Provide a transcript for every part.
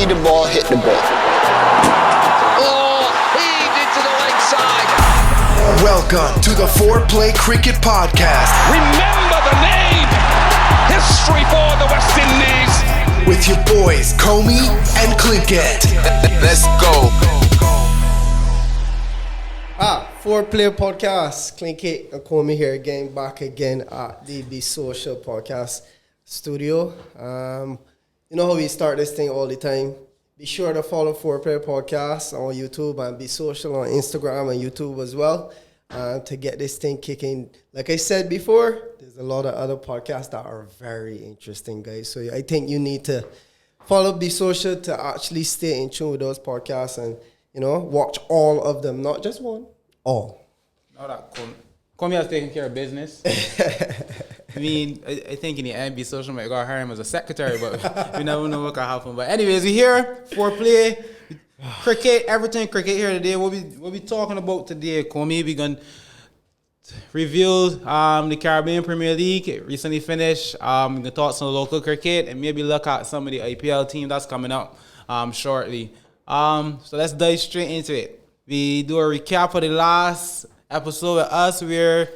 see the ball, hit the ball. Oh, heaved into the leg side. Welcome to the FourPlay Cricket Podcast. Remember the name. History for the West Indies. With your boys, Commie and Clinkett. Let's go. FourPlay Podcast. Clinkett and Commie here again, back again at the Be Social Podcast studio. You know how we start this thing all the time. Be sure to follow FourPlay Podcast on YouTube and Be Social on Instagram and YouTube as well. To get this thing kicking. Like I said before, there's a lot of other podcasts that are very interesting, guys. So I think you need to follow Be Social to actually stay in tune with those podcasts and, you know, watch all of them, not just one, all. No, that Commie has taken care of business. I mean, I think in the end, Be Social might go hire him as a secretary, but we never know what can happen. But anyways, we here, FourPlay, cricket, everything cricket here today. What we talking about today, Commie? We gonna review the Caribbean Premier League. It recently finished. We're gonna talk some local cricket and maybe look at some of the IPL team that's coming up shortly. So let's dive straight into it. We do a recap of the last episode with us where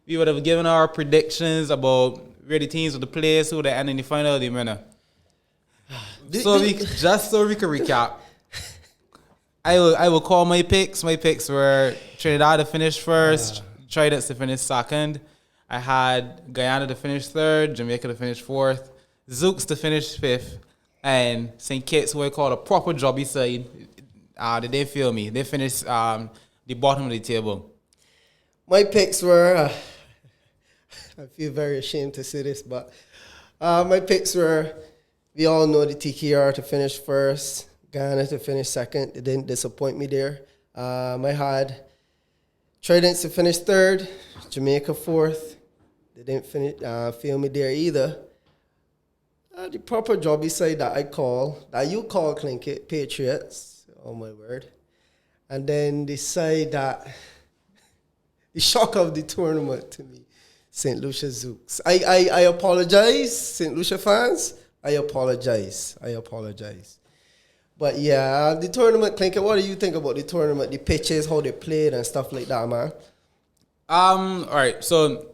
we would have given our predictions about where the teams would play, who would end in the final, the winner. So we can recap. I will call my picks. My picks were Trinidad to finish first, Tridents to finish second. I had Guyana to finish third, Jamaica to finish fourth, Zooks to finish fifth, and St. Kitts, who I call a proper jobby side. They didn't feel me. They finished the bottom of the table. My picks were, I feel very ashamed to say this, but my picks were, we all know the TKR to finish first, Guyana to finish second. It didn't disappoint me there. I had Tridents to finish third, Jamaica fourth. They didn't feel me there either. The proper jobby side that you call Clinkett, Patriots. Oh my word. And then the side that, the shock of the tournament to me, St. Lucia Zooks. I apologize, St. Lucia fans. I apologize. But yeah, the tournament, Clinkett, what do you think about the tournament, the pitches, how they played and stuff like that, man? All right, so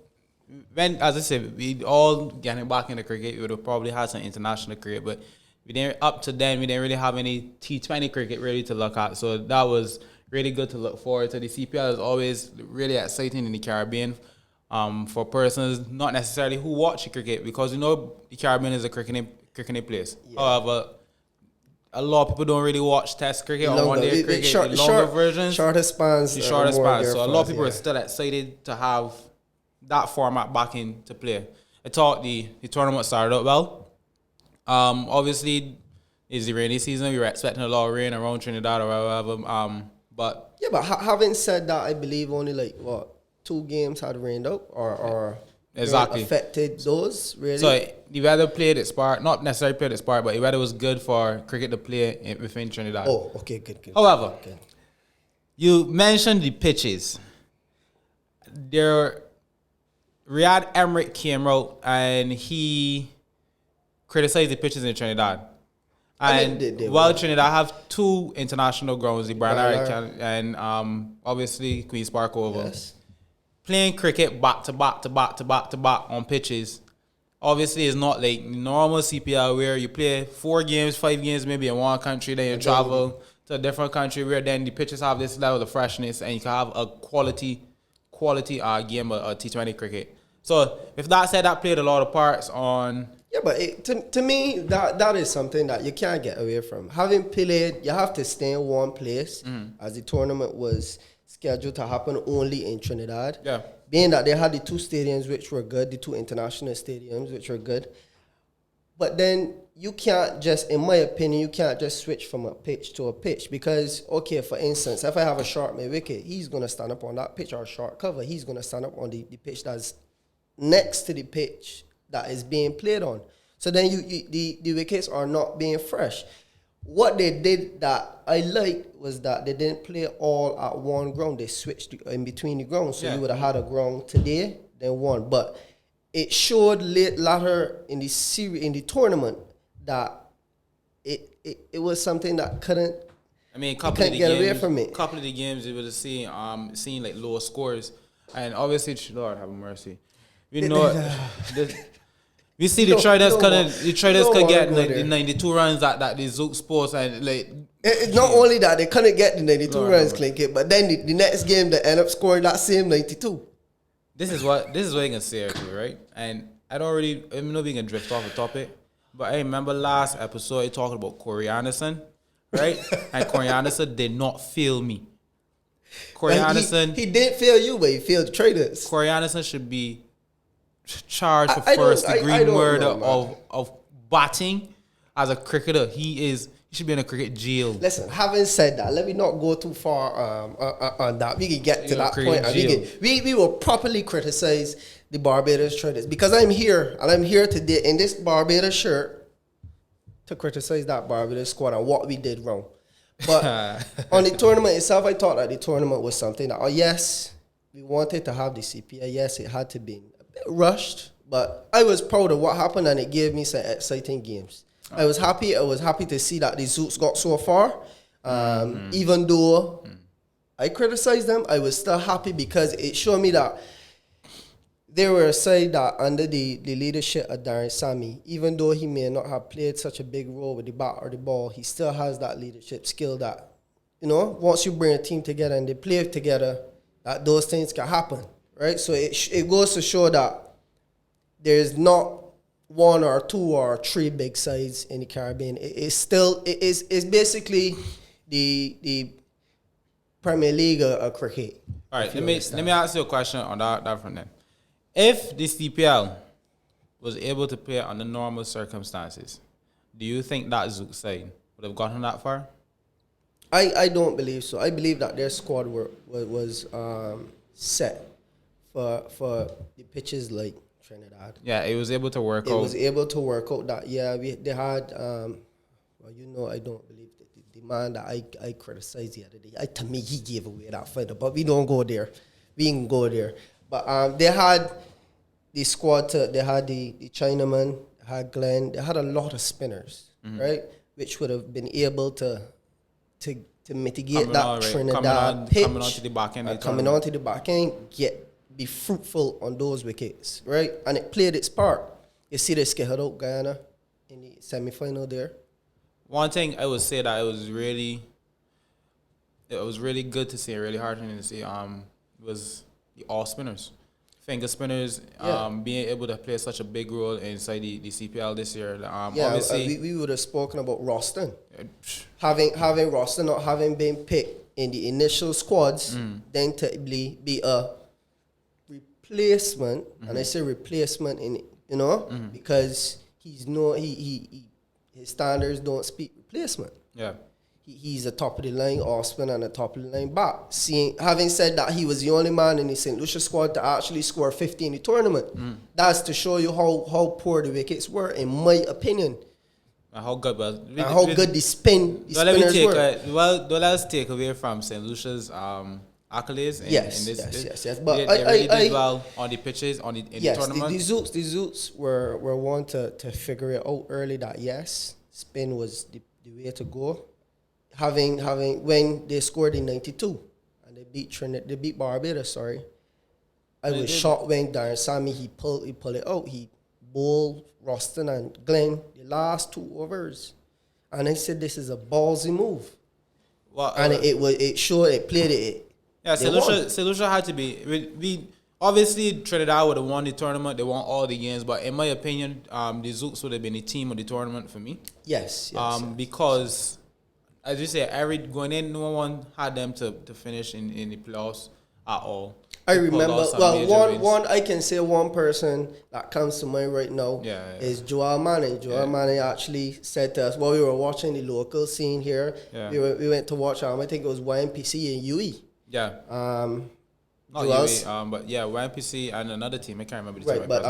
when, as I said, we all getting back into cricket, we would have probably had some international cricket, but we didn't really have any T20 cricket really to look at. So that was really good to look forward to. The CPL is always really exciting in the Caribbean for persons not necessarily who watch cricket, because you know the Caribbean is a cricketing place. Yeah. However, a lot of people don't really watch Test cricket or one-day cricket, the longer versions. Shorter spans. The shorter spans. So a lot of people are still excited to have that format back into play. I thought the tournament started out well. Obviously, it's the rainy season. We were expecting a lot of rain around Trinidad or whatever. But having said that, I believe only 2 games had rained out or exactly affected those really. So the weather played its part, not necessarily played its part, but the weather was good for cricket to play within Trinidad. Oh, okay, good. However, you mentioned the pitches. Riyad Emmerich came out and he criticized the pitches in Trinidad. And Trinidad have 2 international grounds, the Bajan and obviously Queen's Park Oval. Yes. Playing cricket back to back on pitches, obviously is not like normal CPL where you play 4 games, 5 games maybe in one country, then you travel to a different country where then the pitches have this level of freshness and you can have a quality game of T20 cricket. So with that said, that played a lot of parts on. Yeah, but to me, that is something that you can't get away from. Having played, you have to stay in one place as the tournament was scheduled to happen only in Trinidad. Yeah. Being that they had the 2 stadiums which were good, the 2 international stadiums which were good. But then you can't just, in my opinion, you can't just switch from a pitch to a pitch because, okay, for instance, if I have a short mid-wicket, he's going to stand up on that pitch, or a short cover, he's going to stand up on the pitch that's next to the pitch that is being played on. So then the wickets are not being fresh. What they did that I liked was that they didn't play all at one ground. They switched in between the grounds. So you would have had a ground today, then one. But it showed later in the series, in the tournament, that it was something that couldn't. I mean, couldn't get away from it. Couple of the games, it was seeing like lower scores, and obviously, Lord have mercy. We know we see the Traders could get the 92 runs that the Zook Sports and like. It's not only that they couldn't get the 92 runs, Clinkett, but then the next game they end up scoring that same 92. This is what you can say actually, right? And I'm not being a drift off the topic, but I remember last episode I talked about Corey Anderson, right? And Corey Anderson did not fail me. Corey Anderson, he didn't fail you, but he failed the Traders. Corey Anderson should be charged for first degree murder of batting as a cricketer. He should be in a cricket jail. Listen, having said that, let me not go too far on that. We can get to that point. And we will properly criticize the Barbados Traders because I'm here today in this Barbados shirt to criticize that Barbados squad and what we did wrong. But on the tournament itself, I thought that the tournament was something that, yes, we wanted to have the CPL. Yes, it had to be a bit rushed, but I was proud of what happened and it gave me some exciting games. I was happy to see that the Zooks got so far. Even though I criticized them, I was still happy because it showed me that they were a side that under the leadership of Darren Sammy, even though he may not have played such a big role with the bat or the ball, he still has that leadership skill that, once you bring a team together and they play together, that those things can happen, right? So it goes to show that there's not one or two or three big sides in the Caribbean. It's basically the Premier League of cricket. All right, let me ask you a question on that front then. If the CPL was able to play under normal circumstances, do you think that Zook side would have gotten that far? I don't believe so. I believe that their squad was set for the pitches like Trinidad. Yeah, it was able to work out. It was able to work out that, they had, I don't believe the man that I criticized the other day. To me, he gave away that fighter, but we don't go there. We can go there. But they had the squad, they had the Chinaman, they had Glenn, they had a lot of spinners, right? Which would have been able to mitigate Trinidad pitch. Coming onto the back end, be fruitful on those wickets, right? And it played its part. You see they scared out Guyana in the semi-final there. One thing I would say that it was really good to see, really heartening to see, was the all spinners. Finger spinners being able to play such a big role inside the CPL this year. Obviously, we would have spoken about Roston. Having Roston not having been picked in the initial squads, then to be a replacement, and I say replacement because his standards don't speak replacement. Yeah. He's a top of the line offspin and a top of the line back. Having said that, he was the only man in the St. Lucia squad to actually score 50 in the tournament. That's to show you how poor the wickets were, in my opinion. And how good the spinners were. Let's take away from St. Lucia's accolades. Yes. But they really did well on the pitches in the tournament. The Zooks were one to figure it out early that spin was the way to go. Having when they scored in 92 and they beat Barbados, I was shocked when Darren Sammy he pulled it out. He bowled Roston and Glenn the last 2 overs, and I said this is a ballsy move. Well, and it played it. Yeah, St. Lucia had to be. We obviously Trinidad would have won the tournament. They won all the games, but in my opinion, the Zooks would have been the team of the tournament for me. Yes. Because, as you say, going in, no one had them to finish in the playoffs at all. I remember, one I can say one person that comes to mind right now is Joel Manning. Joel Manning actually said to us, while we were watching the local scene here, we went to watch, I think it was YMPC in UE. Yeah. Not UE, but YMPC and another team. I can't remember the team. Right, but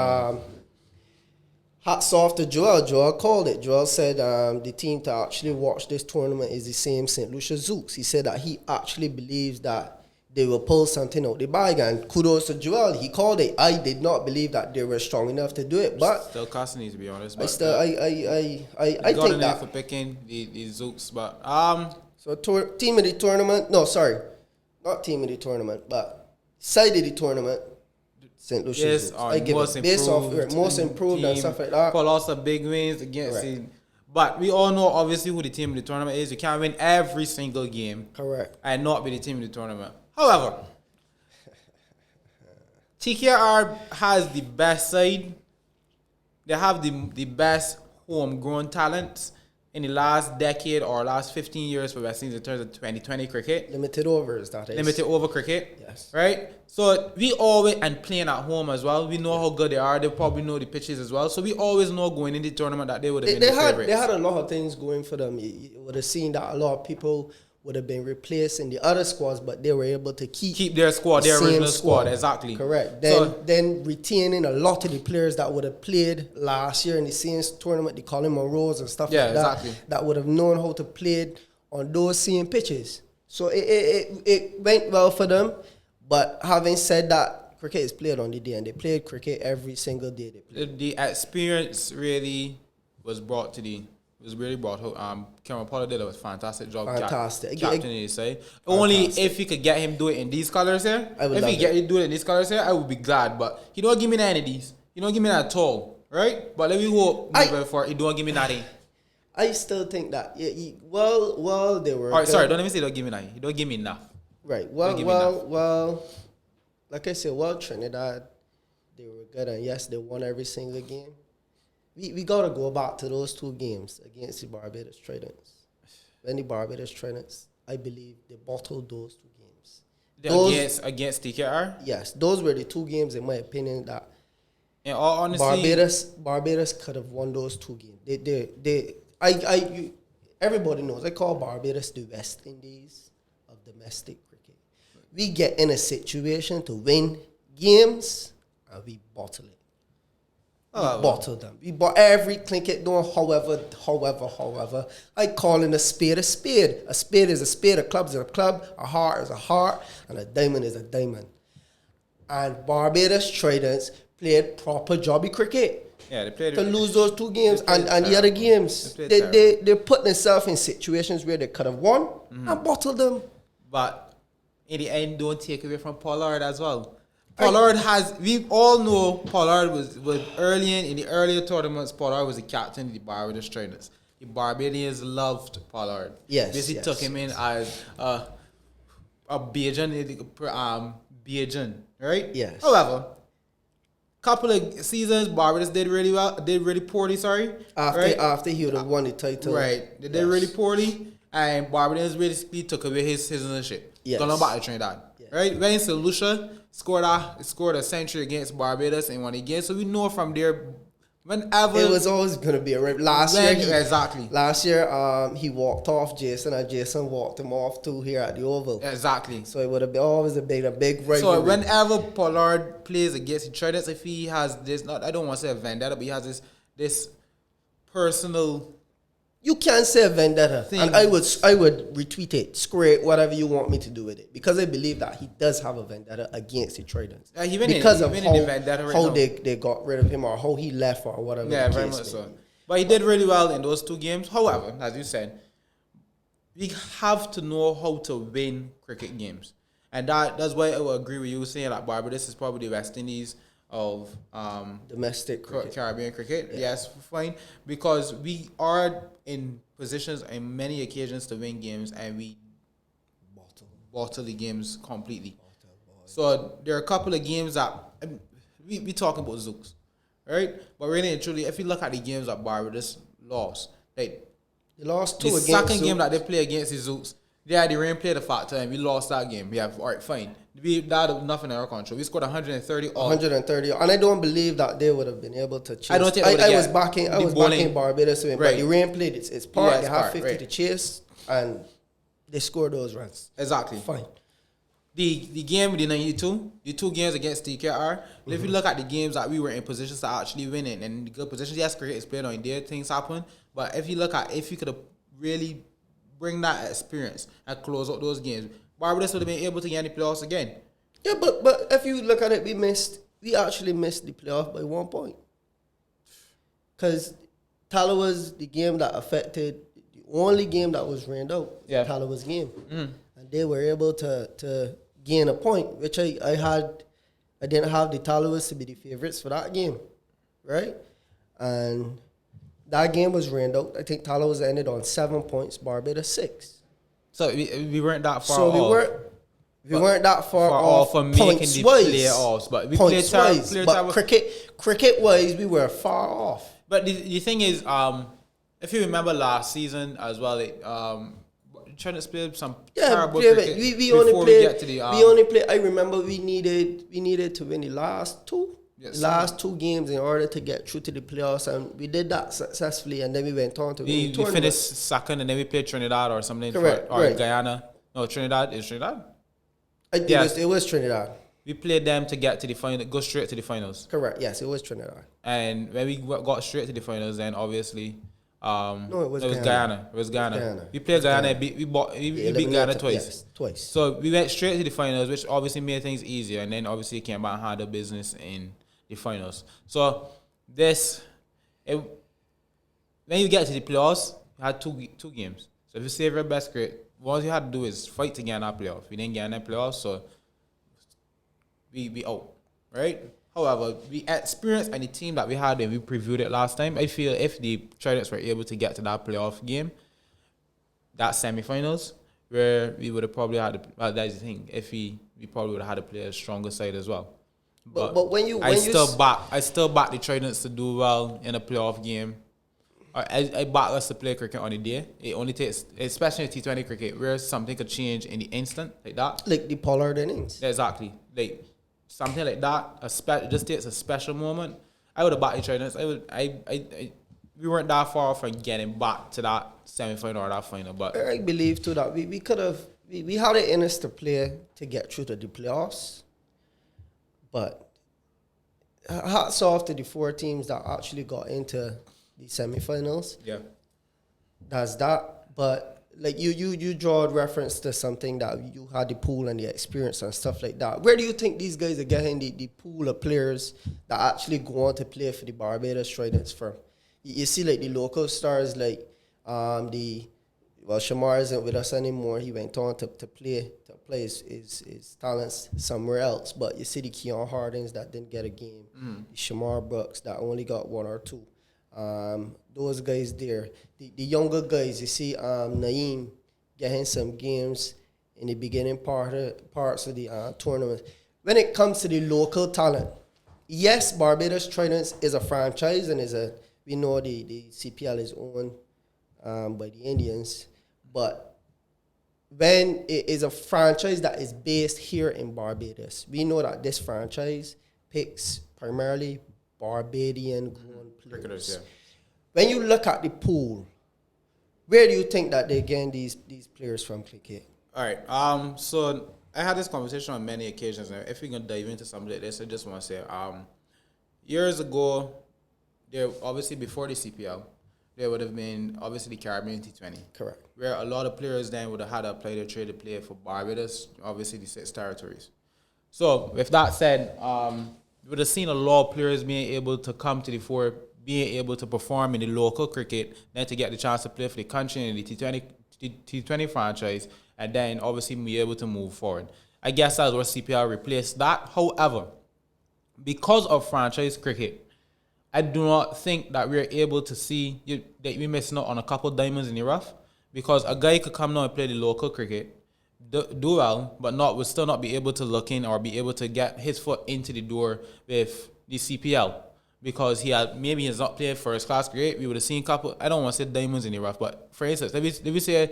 hats off to Joel. Joel called it. Joel said the team to actually watch this tournament is the same St. Lucia Zooks. He said that he actually believes that they will pull something out the bag. And kudos to Joel. He called it. I did not believe that they were strong enough to do it, but Still costly, to be honest. I But still I think that for picking the Zooks, but so team of the tournament. No, sorry, not team of the tournament, but side of the tournament. St. Lucia's. yes, I give it based off most improved and stuff like that. Pull off some big wins against Correct. the. But we all know obviously who the team of the tournament is. You can't win every single game Correct. and not be the team of the tournament. However, TKR has the best side. They have the best homegrown talents in the last decade or last 15 years for West Indies in terms of 2020 cricket. Limited overs, that is. Limited over cricket. Yes. Right? So we always, and playing at home as well, we know how good they are. They probably know the pitches as well. So we always know going into the tournament that they would have been the favorites. They had a lot of things going for them. You would have seen that a lot of people would have been replaced in the other squads, but they were able to keep their squad, their same original squad. Exactly. Correct. So, Then retaining a lot of the players that would have played last year in the same tournament, the Colin Monroes and stuff like that, exactly. that would have known how to play on those same pitches. So it went well for them. But having said that, cricket is played on the day, and they played cricket every single day they played. the experience really was brought home. Cameron Pollard did a fantastic job. Fantastic. Captaining his side. Only if he could get him do it in these colors here. I would If love he get him do it in these colors here, I would be glad. But he don't give me any of these. He don't give me that at all. Right? But let me hope moving forward, he don't give me nothing. I still think that well they were. All right, sorry, don't let me say don't give me nothing. He don't give me enough. Right. Don't give me enough. Well. Like I said, Trinidad, they were good, and yes, they won every single game. We gotta go back to those two games against the Barbados Tridents. When the Barbados Tridents, I believe they bottled those two games. Against TKR? Yes, those were the two games, in my opinion, that In all honesty, Barbados could have won those two games. Everybody knows I call Barbados the West Indies of domestic cricket. We get in a situation to win games and we bottle it. Bottle them. We bought every Clinkett doing however. I call in a spade a spade. A spade is a spade, a club is a club, a heart is a heart, and a diamond is a diamond. And Barbados Tridents played proper jobby cricket. Yeah, they played to lose those two games and the other games. They put themselves in situations where they could have won and bottled them. But in the end, don't take away from Pollard as well. We all know Pollard was early in the earlier tournaments. Pollard was the captain of the Barbados Traders. The Barbadians loved Pollard. Yes, Basically took him in as a Bajan, right? Yes. However, couple of seasons, Barbados did really poorly. After he would have won the title, right? They did really poorly, and Barbados basically took away his citizenship. Yes. Going back to Trinidad, right? When St. Lucia scored a century against Barbados and won again, so we know from there. Whenever it was always going to be a rape. Last year, he walked off Jason, and Jason walked him off too here at the Oval. Exactly. So it would have been always a big rivalry. So whenever Pollard plays against the Traders, if he has this, I don't want to say a vendetta, but he has this personal. You can't say a vendetta, thing. and I would retweet it, square it, whatever you want me to do with it, because I believe that he does have a vendetta against the Traders because of how they got rid of him or how he left or whatever. Yeah, very much so. But he did really well in those two games. However, as you said, we have to know how to win cricket games, and that's why I would agree with you saying that Barbados is probably the West Indies of domestic cricket. Caribbean cricket. Yes, fine, because we are in positions in many occasions to win games, and we bottle the games completely. So there are a couple of games that we talking about Zooks, right? But really and truly, if you look at the games that Barbados lost, they lost two. The against second Zooks. game that they play against the Zooks, the rain played a factor, and we lost that game. We have all right, fine. That was nothing in our control. We scored 130. 130, and I don't believe that they would have been able to chase. I don't think I was backing Barbados to win, right. but the rain played its part. Yeah, they have 50 to chase, and they scored those runs. Exactly. Fine. The game with the 92, the two games against TKR, if you look at the games that we were in positions to actually win in, and the good positions, yes, cricket is played on there, things happen, but if you look at, if you could have really bring that experience and close out those games, Barbados would have been able to get in the playoffs again. Yeah, but if you look at it, we actually missed the playoff by 1 point. Because Tala was the game that affected, the only game that was rained out. Yeah. Tala was game. And they were able to gain a point, which I didn't have the Talawas to be the favorites for that game, right? And that game was rained out. I think Talawas ended on 7 points, Barbados 6. So we weren't that far So off. we weren't that far off from making points the wise. playoffs, but we Points played wise. But cricket wise, we were far off. But the thing is, if you remember last season as well, trying to play some terrible cricket we before only we played. get to the. We only played. I remember we needed to win the last two. Yes. Last 2 games in order to get through to the playoffs, and we did that successfully, and then we went on to win the We tournament. finished second, and then we played Trinidad or something. Correct, Or right. Guyana. No, Trinidad. Is Trinidad? It was Trinidad. We played them to get to the final, go straight to the finals. Correct. Yes, it was Trinidad. And when we got straight to the finals, then obviously, it was Guyana. It was Guyana. Guyana. We played Guyana. And we beat Guyana twice. Yes, twice. So we went straight to the finals, which obviously made things easier. And then obviously came back and handled business in the finals. So when you get to the playoffs, you had two games. So if you save your best grade, what you had to do is fight to get in that playoff. We didn't get in that playoff, so we out, right? However, we experienced any team that we had when we previewed it last time. I feel if the Tridents were able to get to that playoff game, that semifinals, where we would have probably had that's the thing. If we probably would have had to play a stronger side as well. But when I still back the Tridents to do well in a playoff game. I back us to play cricket on the day. It only takes, especially in T20 cricket, where something could change in the instant like that. Like the Pollard innings. Exactly. Like something like that. It just takes a special moment. I would have backed the Tridents. We weren't that far from getting back to that semi-final or that final. But I believe too that we could have we had it in us to play to get through to the playoffs. But hats off to the 4 teams that actually got into the semifinals. yeah. That's that. But like you draw reference to something that you had the pool and the experience and stuff like that. Where do you think these guys are getting the pool of players that actually go on to play for the Barbados Tridents from? You see like the local stars like Shamar isn't with us anymore. He went on to play his talents somewhere else. But you see the Keon Hardings that didn't get a game. The Shamar Brooks that only got 1 or 2. Those guys there. The younger guys, you see Naeem getting some games in the beginning parts of the tournament. When it comes to the local talent, yes, Barbados Tridents is a franchise and we know the CPL is owned by the Indians, but when it is a franchise that is based here in Barbados, we know that this franchise picks primarily Barbadian grown players. Yeah. When you look at the pool, where do you think that they're getting these players from, Clinkett? All right. So I had this conversation on many occasions. And if we're gonna dive into something like this, I just want to say, years ago, there obviously before the CPL, there would have been obviously the Caribbean T20. Correct. Where a lot of players then would have had to apply their trade to play for Barbados, obviously the 6 territories. So with that said, we would have seen a lot of players being able to come to the fore, being able to perform in the local cricket, then to get the chance to play for the country in the T20 franchise, and then obviously be able to move forward. I guess that's where CPL replaced that. However, because of franchise cricket, I do not think that we're able to see that we're missing out on a couple diamonds in the rough, because a guy could come now and play the local cricket, do well, but would still not be able to look in or be able to get his foot into the door with the CPL, because he's not played first class cricket. We would have seen a couple, I don't want to say diamonds in the rough, but for instance, let me say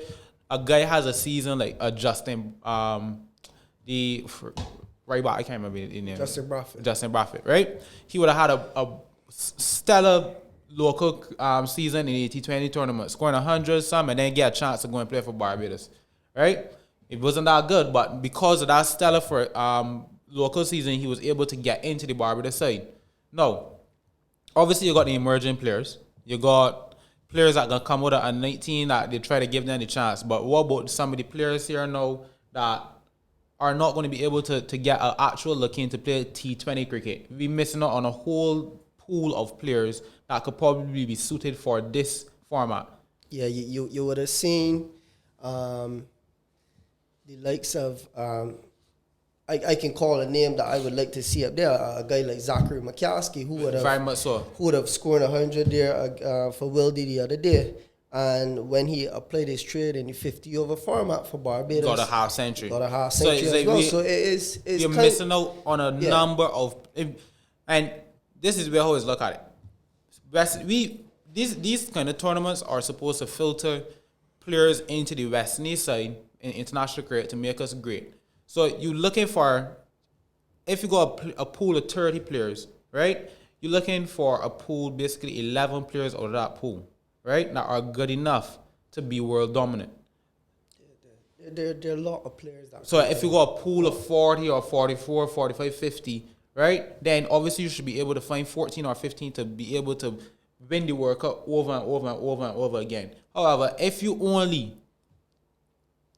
a guy has a season like a Justin, right back, I can't remember his name. Justin Braffett, right? He would have had a stellar local season in the T20 tournament, scoring 100 some, and then get a chance to go and play for Barbados, right? It wasn't that good, but because of that stellar for local season, he was able to get into the Barbados side. Now, obviously you got the emerging players. You got players that gonna come out at 19 that they try to give them the chance. But what about some of the players here now that are not going to be able to get an actual look in to play T20 cricket. We're missing out on a whole pool of players that could probably be suited for this format. Yeah, you would have seen the likes of I can call a name that I would like to see up there. A guy like Zachary McCaskey, who would have Very much so. who would have scored 100 there for Wildy the other day. And when he applied his trade in the 50 over format for Barbados, Got a half century. Got a half century it's as well. So it's you're missing out on a number of, and this is where I always look at it. These kind of tournaments are supposed to filter players into the West Indies side in international cricket to make us great. So you're looking for, if you got a pool of 30 players, right? You're looking for a pool, basically 11 players out of that pool, right? That are good enough to be world dominant. There are a lot of players that. So if you got a pool of 40 or 44, 45, 50, right? Then obviously you should be able to find 14 or 15 to be able to win the World Cup over and over and over and over again. However, if you only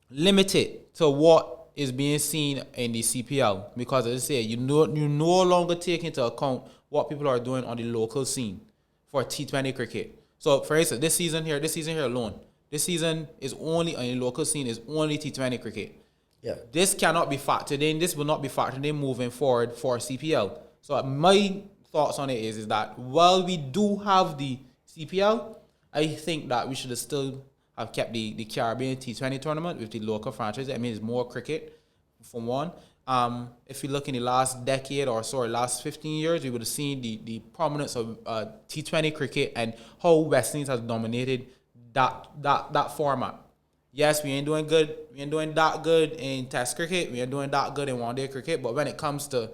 limit it to what is being seen in the CPL, because as I say, you no longer take into account what people are doing on the local scene for T20 cricket. So for instance, this season here alone, this season is only on the local scene is only T20 cricket. Yeah. This cannot be factored in. This will not be factored in moving forward for CPL. So my thoughts on it is that while we do have the CPL, I think that we should have still have kept the Caribbean T20 tournament with the local franchise. I mean, it's more cricket, for one. If you look in the last decade last 15 years, we would have seen the prominence of T20 cricket and how West Indies has dominated that format. Yes, we ain't doing good. We ain't doing that good in Test cricket. We ain't doing that good in one-day cricket. But when it comes to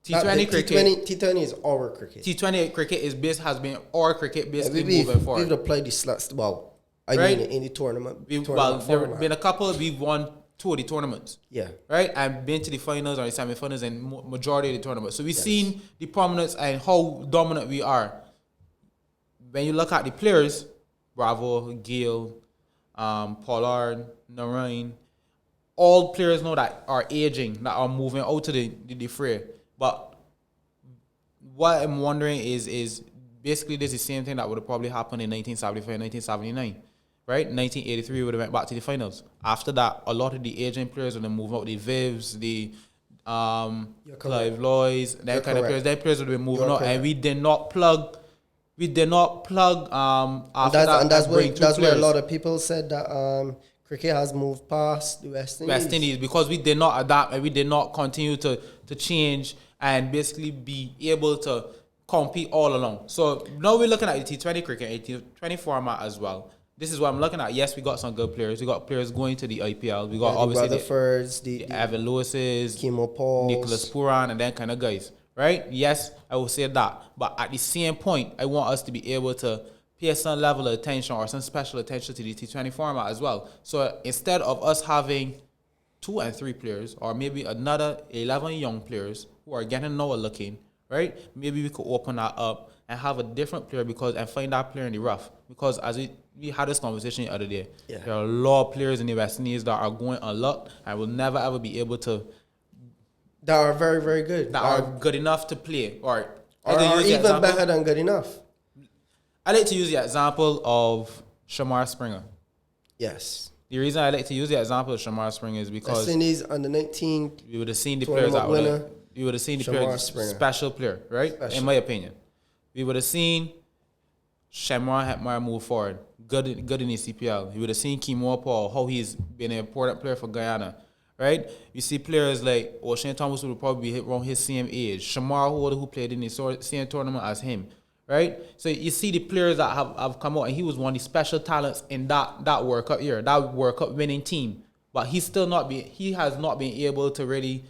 T20 cricket, T20 is our cricket. T20 cricket has been our cricket basically moving forward. We've played the slots. Well, I Right? mean in the tournament. There format. have been a couple. We've won 2 of the tournaments. Yeah. Right? And been to the finals or the semi-finals in majority of the tournaments. So we've seen the prominence and how dominant we are. When you look at the players, Bravo, Gale, Pollard, Narain, all players know that are aging, that are moving out to the fray. But what I'm wondering is basically this is the same thing that would have probably happened in 1975, 1979. Right? 1983 would have went back to the finals. After that, a lot of the aging players would have moved out. The Vivs, the Clive Lloyds, that kind of players. That players would have been moving out, and we did not plug. After that's where a lot of people said that cricket has moved past the West Indies. Because we did not adapt and we did not continue to change and basically be able to compete all along. So now we're looking at the T20 cricket, T20 format as well. This is what I'm looking at. Yes, we got some good players. We got players going to the IPL. We got obviously the Rutherfords, the Evan Lewis's, Kimo Pauls, Nicholas Puran, and that kind of guys. Right? Yes, I will say that. But at the same point, I want us to be able to pay some level of attention or some special attention to the T20 format as well. So instead of us having 2 and 3 players, or maybe another 11 young players who are getting lower looking, right? Maybe we could open that up and have a different player and find that player in the rough. Because as we had this conversation the other day, there are a lot of players in the West Indies that are going unlocked and will never ever be able to. That are very, very good. That are good enough to play. Or even better than good enough. I like to use the example of Shamar Springer. Yes. The reason I like to use the example of Shamar Springer is because West Indies under 19. We would have seen the players that winner. We would have seen the players special player, right? Special. In my opinion. We would have seen Shamar Hetmar move forward. Good in the CPL. You would have seen Kimo Paul, how he's been an important player for Guyana. Right? You see players like O'Shane Thomas would probably be around his same age. Shamar who played in the same tournament as him. Right? So you see the players that have come out, and he was one of the special talents in that World Cup year, that World Cup winning team. But he has not been able to really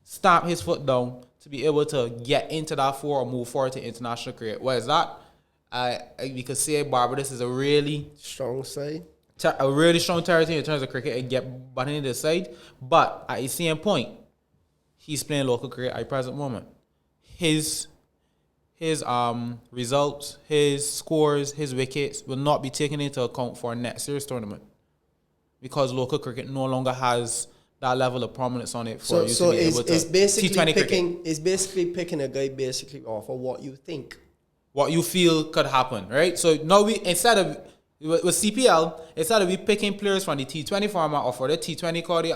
stamp his foot down to be able to get into that or move forward to international cricket. What is that? We could say Barbados is a really strong side. A really strong territory in terms of cricket and get button into the side. But at the same point, he's playing local cricket at the present moment. His results, his scores, his wickets will not be taken into account for a next series tournament because local cricket no longer has that level of prominence on it for So, you so to be able to it's basically T20 cricket. picking. It's basically picking a guy basically off of what you think. What you feel could happen, right? So now we instead of with CPL, instead of we picking players from the T20 format or for the T20 quality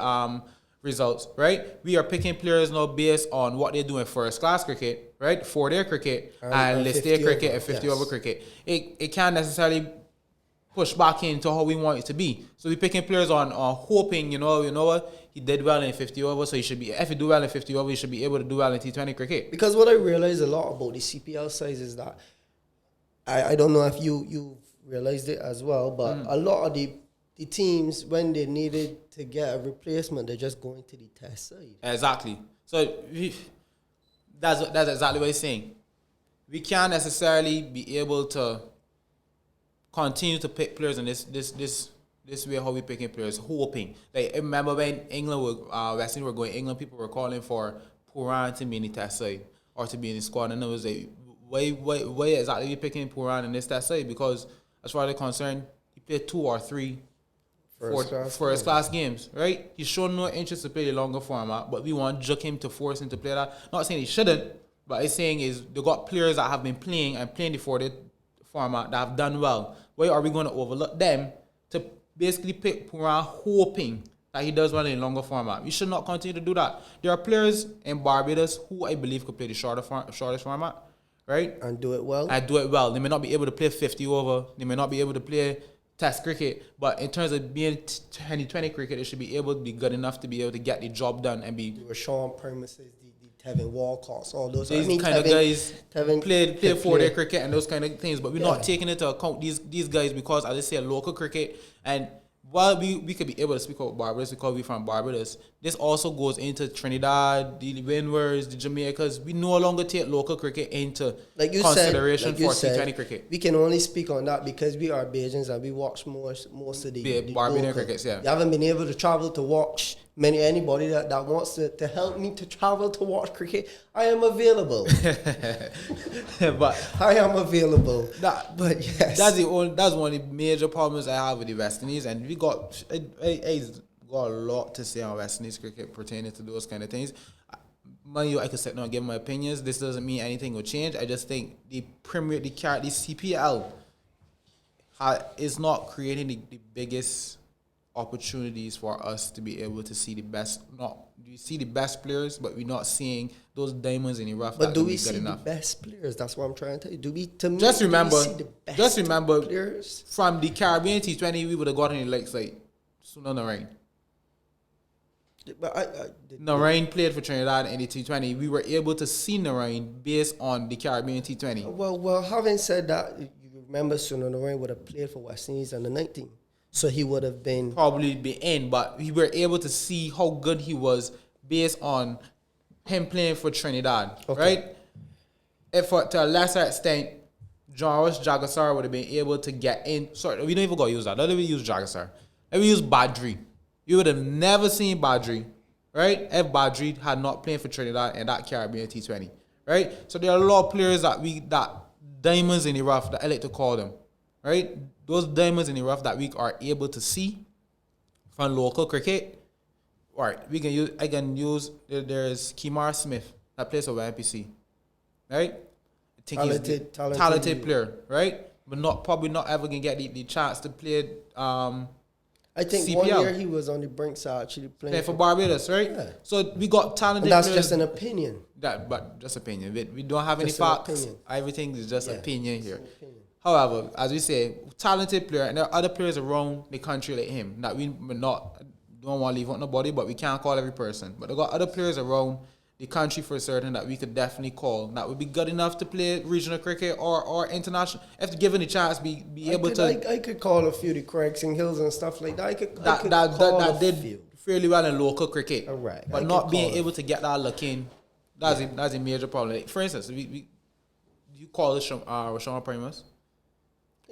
results, right? We are picking players now based on what they do in first class cricket, right? 4-day cricket and list day cricket and 50 over cricket. It can't necessarily push back into how we want it to be. So we're picking players on hoping, you know what, he did well in 50 over, so he should be, if he do well in 50 over, he should be able to do well in T20 cricket. Because what I realize a lot about the CPL size is that I don't know if you realized it as well, but a lot of the teams, when they needed to get a replacement, they're just going to the test side. Exactly. So that's exactly what he's saying. We can't necessarily be able to continue to pick players in this way how we picking players, hoping. Like, I remember when England were West Indies were going England, people were calling for Puran to be in the test side or to be in the squad, and it was like, why exactly we picking Puran in this test side? Because as far as they're concerned, he played 2 or 3 first class games, right? He's shown no interest to play the longer format, but we want to him to force him to play that. Not saying he shouldn't, but it's saying is they got players that have been playing the 4-day format that have done well. Why are we going to overlook them to basically pick Puran hoping that he does well in longer format? We should not continue to do that. There are players in Barbados who I believe could play the shortest format, right? And do it well. They may not be able to play 50 over. They may not be able to play test cricket. But in terms of being 2020 cricket, they should be able to be good enough to be able to get the job done and be... Rashawn Premises, the Tevin Walcotts, all those. These kind of guys played 4-day cricket and those kind of things. But we're not taking into account these guys because, as I say, local cricket. And while we could be able to speak about Barbados because we're from Barbados, this also goes into Trinidad, the Windwards, the Jamaicas. We no longer take local cricket into consideration for T20 cricket. We can only speak on that because we are Bajans and we watch most of the Barbadian local crickets, yeah. You haven't been able to travel to watch anybody that wants to help me to travel to watch cricket. I am available. But I am available. But yes. That's one of the major problems I have with the West Indies, and we got I got a lot to say on West Indies cricket pertaining to those kind of things. I could sit down and give my opinions. This doesn't mean anything will change. I just think the CPL is not creating the biggest opportunities for us to be able to see the best. We see the best players, but we're not seeing those diamonds in the rough. But do we see the best players? That's what I'm trying to tell you. Just remember players from the Caribbean T20, we would have gotten the likes like Sunan Narain. But Narain played for Trinidad in the T20. We were able to see Narain based on the Caribbean T20. Well, having said that, you remember Sunan Narain would have played for West Indies under 19. So he would have been... Probably be in, but we were able to see how good he was based on him playing for Trinidad, right? If to a lesser extent, Joris Jagasar would have been able to get in... Sorry, we don't even go use that. Don't even use Jagasar. Let me use Badri. You would have never seen Badri, right? If Badri had not played for Trinidad and that Caribbean T20, right? So there are a lot of players that diamonds in the rough, that I like to call them, right? Those diamonds in the rough that we are able to see from local cricket. All right, I can use, there's Kemar Smith that plays for NPC, right? I think he's a talented player, right? But probably not ever going to get the chance to play I think CPL. 1 year he was on the brinks of actually playing for Barbados, right? Yeah. So we got talented and that's players. just an opinion. But just opinion. We don't have Just any an facts. opinion. Everything is just opinion here. Opinion. However, as we say, talented player, and there are other players around the country like him that we don't want to leave out nobody, but we can't call every person. But there got other players around the country for certain that we could definitely call that would be good enough to play regional cricket or international. If given the chance, be able to. I could call a few the Craigs and Hills and stuff like that. I could that did fairly well in local cricket. All right, but not being able to get that look in, that's a major problem. Like, for instance, you call Rashawn Primus.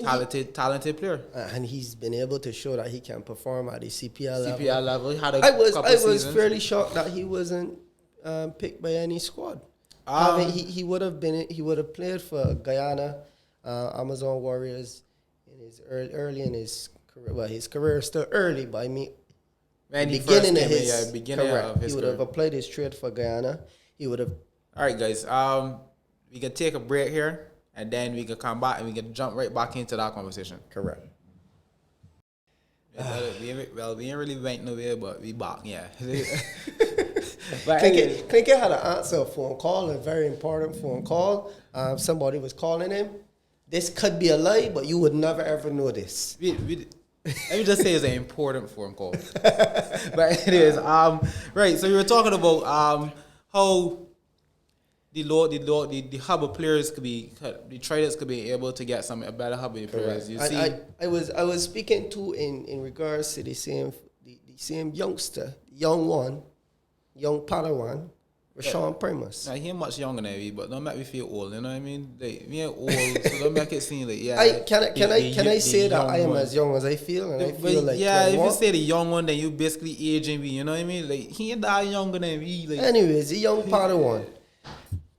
Talented player, and he's been able to show that he can perform at the CPL level. He had I was fairly shocked that he wasn't picked by any squad. He would have played for Guyana, Amazon Warriors in his early in his career. Well, his career is still early, but I mean, When he beginning first of came his in, beginning correct. of his He would have career. applied his trade for Guyana. He would have. All right, guys. We can take a break here, and then we can come back and we can jump right back into that conversation. Correct. We ain't really went nowhere, but we back, yeah. But anyways, Clinkett had to answer a phone call, a very important phone call. Somebody was calling him. This could be a lie, but you would never ever know this. let me just say it's an important phone call. But anyways, right. So we were talking about how the hub of players could be, the traders could be able to get a better hub of players. You see, I was speaking to in regards to the same youngster, young Padawan, Rashawn Primus. now, he ain't much younger than me, but don't make me feel old. You know what I mean? Like, we ain't old, so don't make it seem like Can I say that I am young as young as I feel, and I But feel like yeah, if 21? you say the young one, then you basically aging me. You know what I mean? Like, he ain't that younger than me. Like, Anyways, the young Padawan,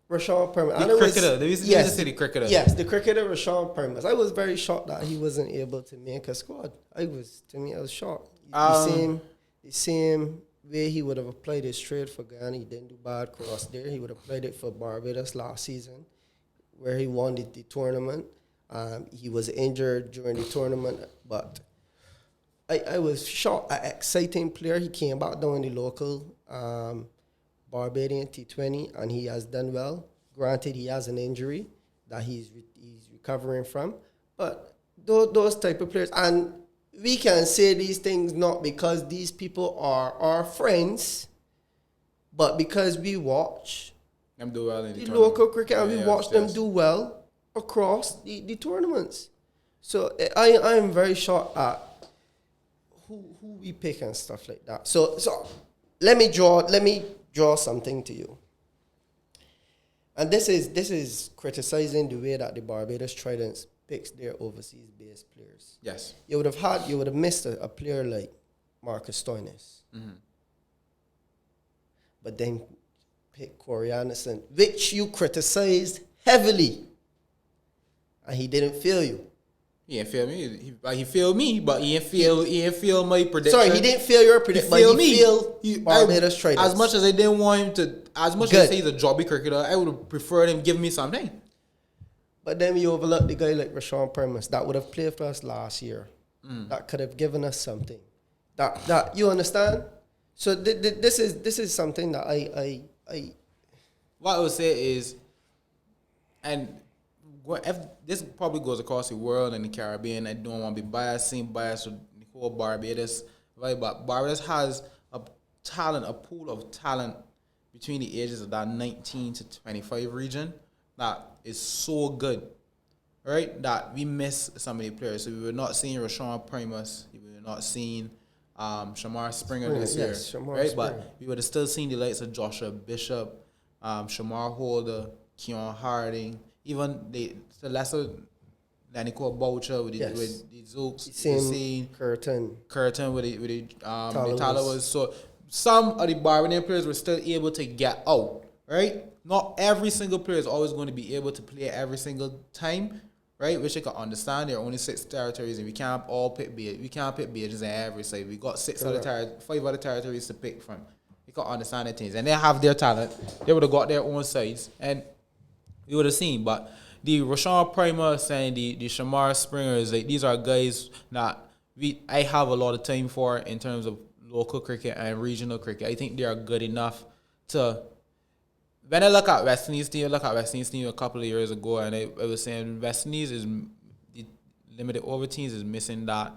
Rashawn Primus. the cricketer. They used to say the cricketer. Yes, the cricketer Rashawn Primus. I was very shocked that he wasn't able to make a squad. I was shocked. The same way he would have applied his trade for Ghana. He didn't do bad cross there. He would have played it for Barbados last season, where he won the tournament. He was injured during the tournament, but I was shocked. An exciting player. He came back down in the local Barbadian T20, and he has done well. Granted, he has an injury that he's recovering from, but those type of players, and we can say these things not because these people are our friends, but because we watch them do well in the tournament. local cricket and we watch them do well across the tournaments. So I am very shocked at who we pick and stuff like that. So let me draw something to you. And this is criticizing the way that the Barbados Tridents picks their overseas based players. Yes. You would have missed a player like Marcus Stoinis. Mm-hmm. But then pick Corey Anderson, which you criticized heavily. And he didn't feel you. He didn't feel me. He feel me, but he didn't feel my prediction. Sorry, he didn't feel your prediction, but he feel Barbados Tridents. As much as I didn't want him to, as much as I say he's a jobby cricketer, I would have preferred him give me something. But then you overlook the guy like Rashawn Primus that would have played for us last year. That could have given us something. That you understand? So this is something that I what I would say is, and if this probably goes across the world and the Caribbean. I don't want to be biased with the whole Barbados, right? But Barbados has a pool of talent between the ages of that 19 to 25 region that is so good, right? That we miss some of the players. So we were not seeing Rashawn Primus, we were not seeing Shamar Springer this year, Shamar right? Springer. But we would have still seen the likes of Joshua Bishop, Shamar Holder, Keon Harding, even the lesser Nicole Boucher with the Zooks, same Curtin with the Talawas. So some of the Barbadian players were still able to get out, right? Not every single player is always going to be able to play every single time, right? Which I can understand. There are only 6 territories, and we can't all pick we can't pick Bajans in every side. We got 5 other territories to pick from. You can understand the things, and they have their talent. They would have got their own sides, and we would have seen. But the Rashawn Primus and the Shamar Springers, like, these are guys that I have a lot of time for in terms of local cricket and regional cricket. I think they are good enough to. When I look at West Indies team, a couple of years ago, and I was saying West Indies is the limited over teams is missing that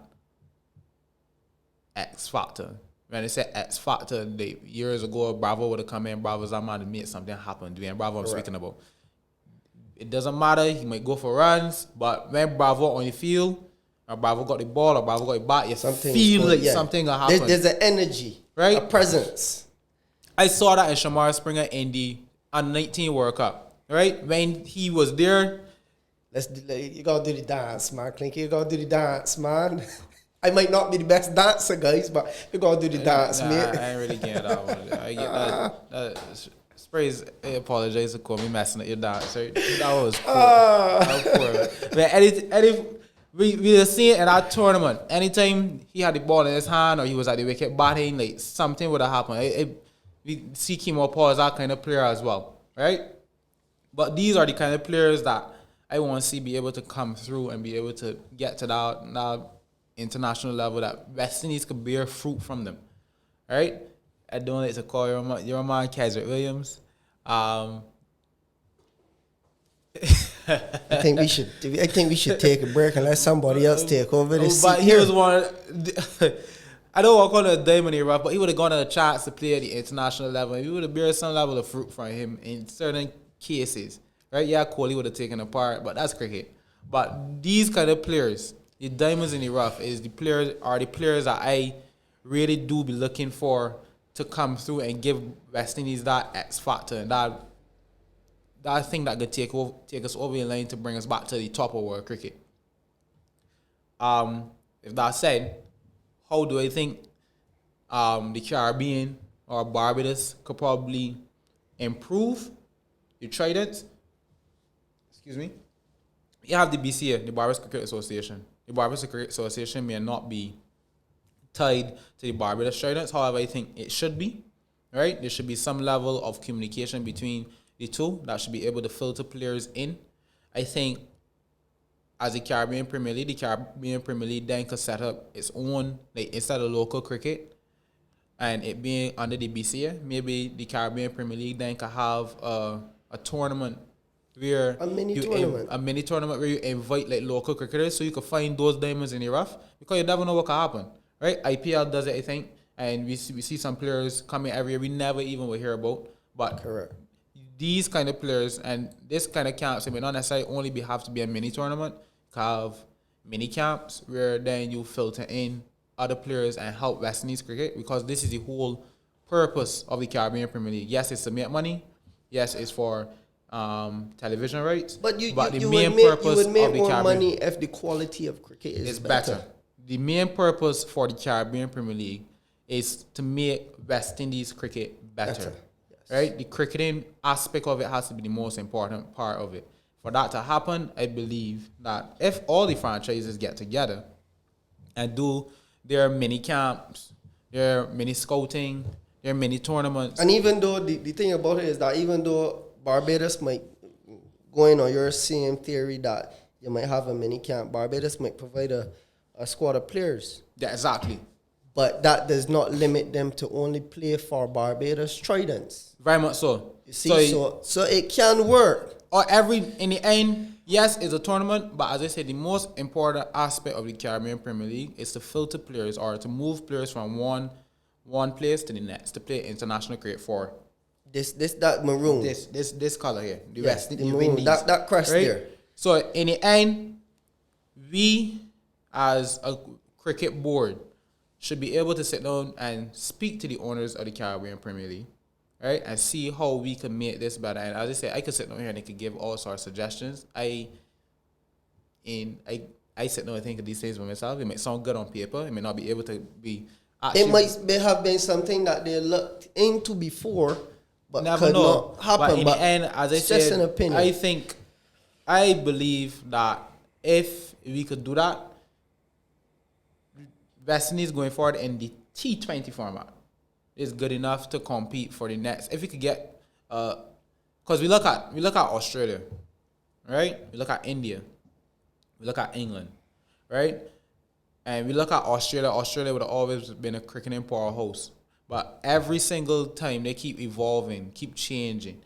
X factor. When I said X factor, years ago, Bravo would have come in, Bravo Zaman to make something happen. Dwayne Bravo, I'm speaking about. It doesn't matter. He might go for runs, but when Bravo on the field, or Bravo got the ball, or Bravo got the bat, you feel like something will happen. There's an energy, right? A presence. I saw that in Shamar Springer in the Under-19 World Cup, right? When he was there. You gotta do the dance, man. Clinkett, you gotta do the dance, man. I might not be the best dancer, guys, but you gotta do the dance, mate. I ain't really getting that one. I get that. Sprays, I apologize for me messing up your dance. Right? That was poor. That was poor. But we see it in our tournament. Anytime he had the ball in his hand or he was at the wicket batting, like something would have happened. We see Kimo Paul as that kind of player as well, right? But these are the kind of players that I want to see be able to come through and be able to get to that international level that West Indies could bear fruit from them, right? I don't like to call your man Keswick Williams. I think we should take a break and let somebody else take over this. But he was one. I don't want to call it a diamond in the rough, but he would have gotten a chance to play at the international level. We would have bear some level of fruit from him in certain cases, right? Yeah, Kohli would have taken a part, but that's cricket. But these kind of players, the diamonds in the rough, are the players that I really do be looking for to come through and give West Indies that X factor and that thing that could take us over the line to bring us back to the top of world cricket. If that said, how do I think the Caribbean or Barbados could probably improve the Tridents? Excuse me. You have the BCA, the Barbados Cricket Association. The Barbados Cricket Association may not be tied to the Barbados Tridents. However, I think it should be. Right? There should be some level of communication between the two that should be able to filter players in. I think as the Caribbean Premier League then could set up its own, like instead of local cricket and it being under the BCA, maybe the Caribbean Premier League then could have a tournament where a mini tournament where you invite like local cricketers so you can find those diamonds in the rough, because you never know what can happen, right? IPL does it, I think, and we see some players coming every year we never even will hear about, but correct. These kind of players and this kind of camps, it may not necessarily only have to be a mini tournament. You can have mini camps where then you filter in other players and help West Indies cricket, because this is the whole purpose of the Caribbean Premier League. Yes, it's to make money. Yes, it's for television rights. But you the would main make purpose more of the Caribbean money if the quality of cricket is better. The main purpose for the Caribbean Premier League is to make West Indies cricket better. Right? The cricketing aspect of it has to be the most important part of it. For that to happen, I believe that if all the franchises get together and do their mini camps, their mini scouting, their mini tournaments. And even though the thing about it is that even though Barbados might, going on your same theory that you might have a mini camp, Barbados might provide a squad of players. Yeah, exactly. But that does not limit them to only play for Barbados Tridents. Very much so. You see, so it can work. Or in the end, yes, it's a tournament, but as I said, the most important aspect of the Caribbean Premier League is to filter players or to move players from one place to the next to play international cricket for that maroon. This color here. The yes, West the maroon. That crest right? There. So in the end, we as a cricket board should be able to sit down and speak to the owners of the Caribbean Premier League, right, and see how we can make this better. And as I said, I could sit down here and I could give all sorts of suggestions. I sit down and think of these things by myself. It might sound good on paper. It may not be able to be. It might have been something that they looked into before, but never could know. not happen. But in the end, as I said, just an opinion. I believe that if we could do that, West Indies going forward in the T20 format is good enough to compete for the next. If we could get, because we look at Australia, right? We look at India, we look at England, right? And we look at Australia. Australia would have always been a cricketing powerhouse, but every single time they keep evolving, keep changing.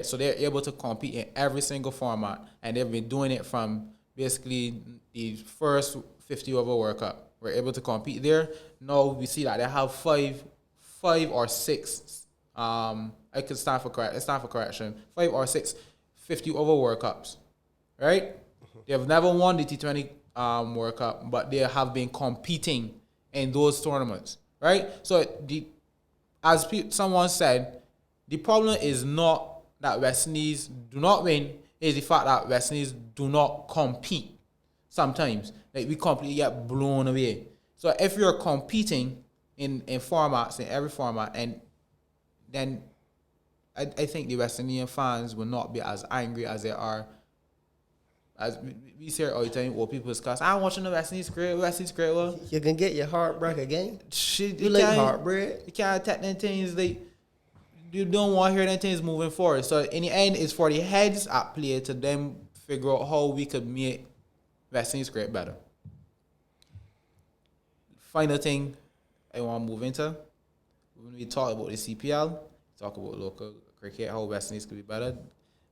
So they're able to compete in every single format, and they've been doing it from basically the first 50 over World Cup. We're able to compete there. Now we see that they have five or six. I could stand for correction. 5 or 6 50 over World Cups, right? They have never won the T20 World Cup, but they have been competing in those tournaments, right? So as someone said, the problem is not that West Indies do not win, is the fact that West Indies do not compete. Sometimes, like, we completely get blown away. So if you're competing in formats, in every format, and then I think the West Indian fans will not be as angry as they are as we see all the time, what people discuss. I'm watching the West Indies great. Well, You can get your heartbreak again. shit, You like heartbreak? You can't attack them things. You don't want to hear them things moving forward. So in the end, it's for the heads at play to them figure out how we could make West Indies great better. Final thing I want to move into, when we talk about the CPL, talk about local cricket, how West Indies could be better,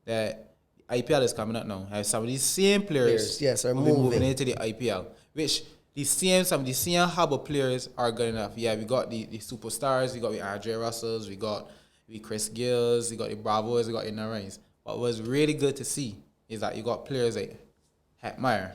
that IPL is coming up now. And some of these same players yes, are will be moving moving into the IPL, which some of the same hub of players are good enough. Yeah, we got the superstars, we got the RJ Russells, we got the Chris Gills, we got the Bravos, we got the Narines. But what's really good to see is that you got players like Hetmeyer,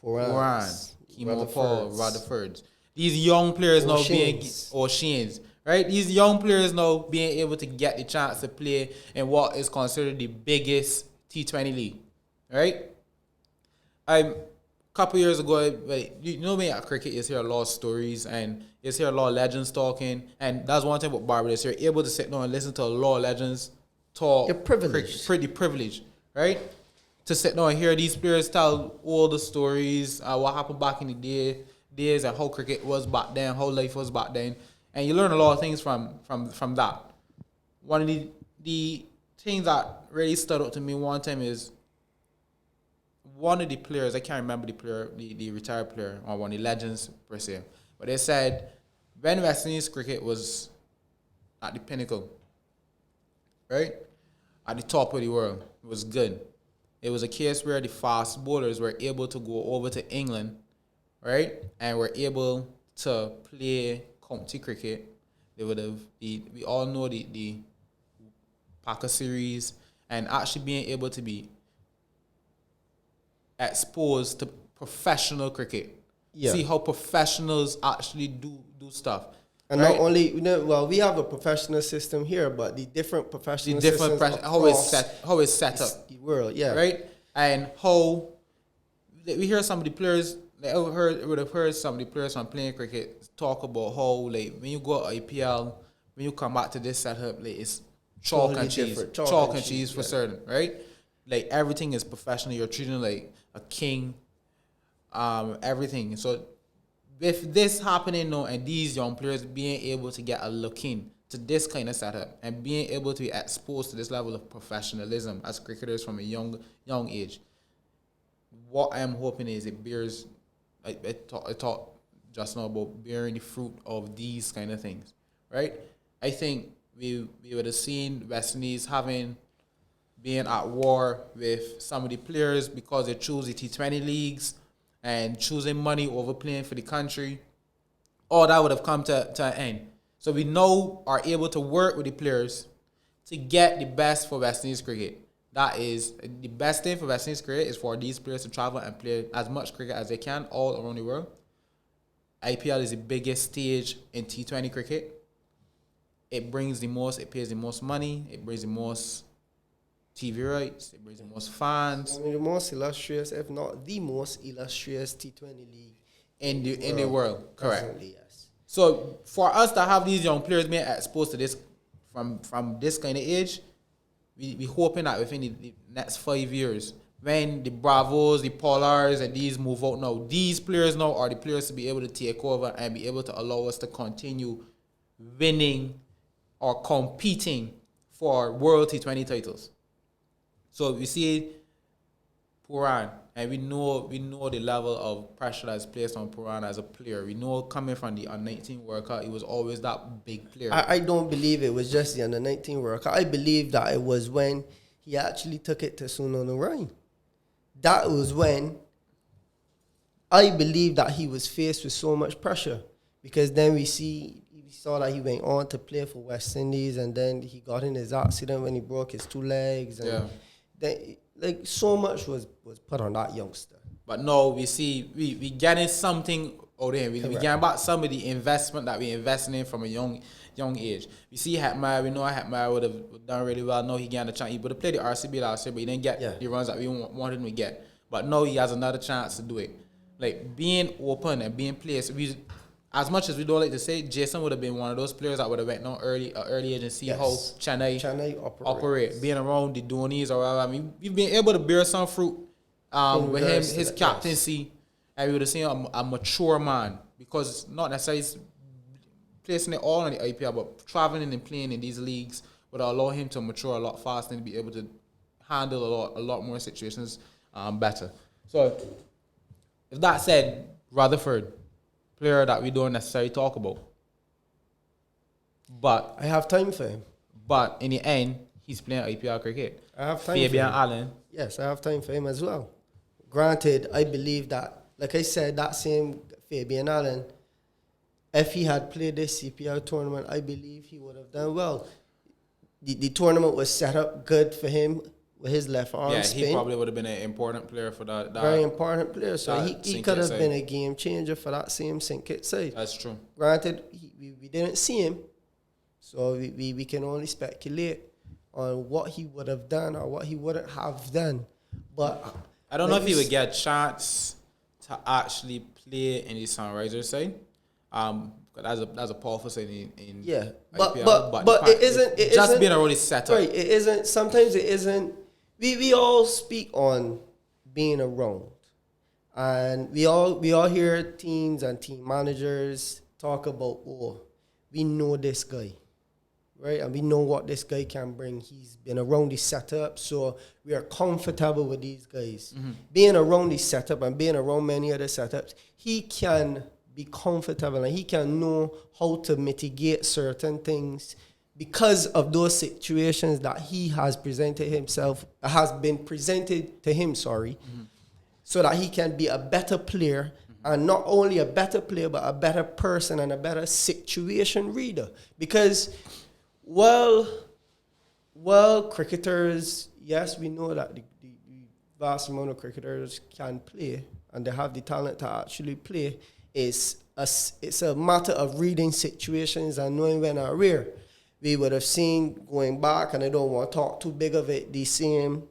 Moran, Kimo Paul, Rutherford. These young players now being Shanes, right? These young players now being able to get the chance to play in what is considered the biggest T20 league, right? A couple years ago, you know me at cricket, you hear a lot of stories and you hear a lot of legends talking, and that's one thing about Barbados. You're able to sit down and listen to a lot of legends talk. You're privileged. Pretty privileged, right? To sit down and hear these players tell all the stories, what happened back in the days and how cricket was back then, how life was back then, and you learn a lot of things from that. One of the things that really stood out to me one time is one of the players, I can't remember the player, the retired player, or one of the legends per se, but they said when West Indies cricket was at the pinnacle, right, at the top of the world, it was good. It was a case where the fast bowlers were able to go over to England, right, and were able to play county cricket. They would have, we all know the Packer series, and actually being able to be exposed to professional cricket. Yeah. See how professionals actually do stuff. And right? not only, we have a professional system here, but the different professional systems how it's set up. The world, yeah. Right? And how we hear some of the players, would have heard some of the players from playing cricket talk about how, like, when you go to IPL, when you come back to this setup, like, it's chalk and cheese. Chalk and cheese for certain, right? Like, everything is professional. You're treating like a king. Everything. So with this happening now and these young players being able to get a look in to this kind of setup and being able to be exposed to this level of professionalism as cricketers from a young age, what I'm hoping is it bears, I talked just now about bearing the fruit of these kind of things, right? I think we would have seen West Indies being at war with some of the players because they choose the T20 leagues and choosing money over playing for the country. All that would have come to an end. So we now are able to work with the players to get the best for West Indies cricket. That is, the best thing for West Indies cricket is for these players to travel and play as much cricket as they can all around the world. IPL is the biggest stage in T20 cricket. It brings it pays the most money, it brings the most TV rights, it brings the most fans. One of the most illustrious, if not the most illustrious T20 league in the world. Correct. Definitely, yes. So for us to have these young players being exposed to this from this kind of age, we hoping that within the next 5 years, when the Bravos, the Polars, and these move out now, these players now are the players to be able to take over and be able to allow us to continue winning or competing for World T20 titles. So we see Puran, and we know the level of pressure that's placed on Puran as a player. We know coming from the under-19 World Cup, he was always that big player. I don't believe it was just the under-19 World Cup. I believe that it was when he actually took it to Suno Narain. That was when I believe that he was faced with so much pressure, because then we saw that he went on to play for West Indies, and then he got in his accident when he broke his two legs, and then, like, so much was put on that youngster. But no, we see we getting something out of him. We getting back some of the investment that we investing in from a young age. We see Hetmeyer. We know Hetmeyer would have done really well. No, he got a chance. He would have played the RCB last year, but he didn't get the runs that we wanted him to get. But no, he has another chance to do it. Like, being open and being placed. As much as we don't like to say, Jason would have been one of those players that would have went on early age and see how Chennai operate. Being around the Dhonis or whatever. I mean, we've been able to bear some fruit With him, regards to his that, captaincy, and we would have seen a mature man, because not necessarily placing it all on the IPL, but traveling and playing in these leagues would allow him to mature a lot faster and be able to handle a lot more situations better. So, if that said, Rutherford, player that we don't necessarily talk about, but I have time for him. But in the end, he's playing IPL cricket. I have time Fabian for him. Allen. Yes, I have time for him as well. Granted, I believe that, like I said, that same Fabian Allen, if he had played this CPL tournament, I believe he would have done well. The tournament was set up good for him with his left arm spin. He probably would have been an important player for that. Very important player. So he could have side. been a game changer for that same Clinkett side. That's true. Granted, we didn't see him, so we can only speculate on what he would have done or what he wouldn't have done. But I don't know if he would get a chance to actually play in the Sunrisers side. That's a powerful side in yeah, IPL, but it isn't. It just isn't, being already set up. Right, it isn't. Sometimes it isn't. We all speak on being around, and we all hear teams and team managers talk about, oh, we know this guy, right, and we know what this guy can bring. He's been around the setup, so we are comfortable with these guys. Mm-hmm. Being around the setup and being around many other setups, he can be comfortable and he can know how to mitigate certain things because of those situations that he has been presented to him, so that he can be a better player, and not only a better player, but a better person and a better situation reader. Because, well, cricketers, yes, we know that the vast amount of cricketers can play and they have the talent to actually play. It's a matter of reading situations and knowing when and where. We would have seen, going back, and I don't want to talk too big of it, the same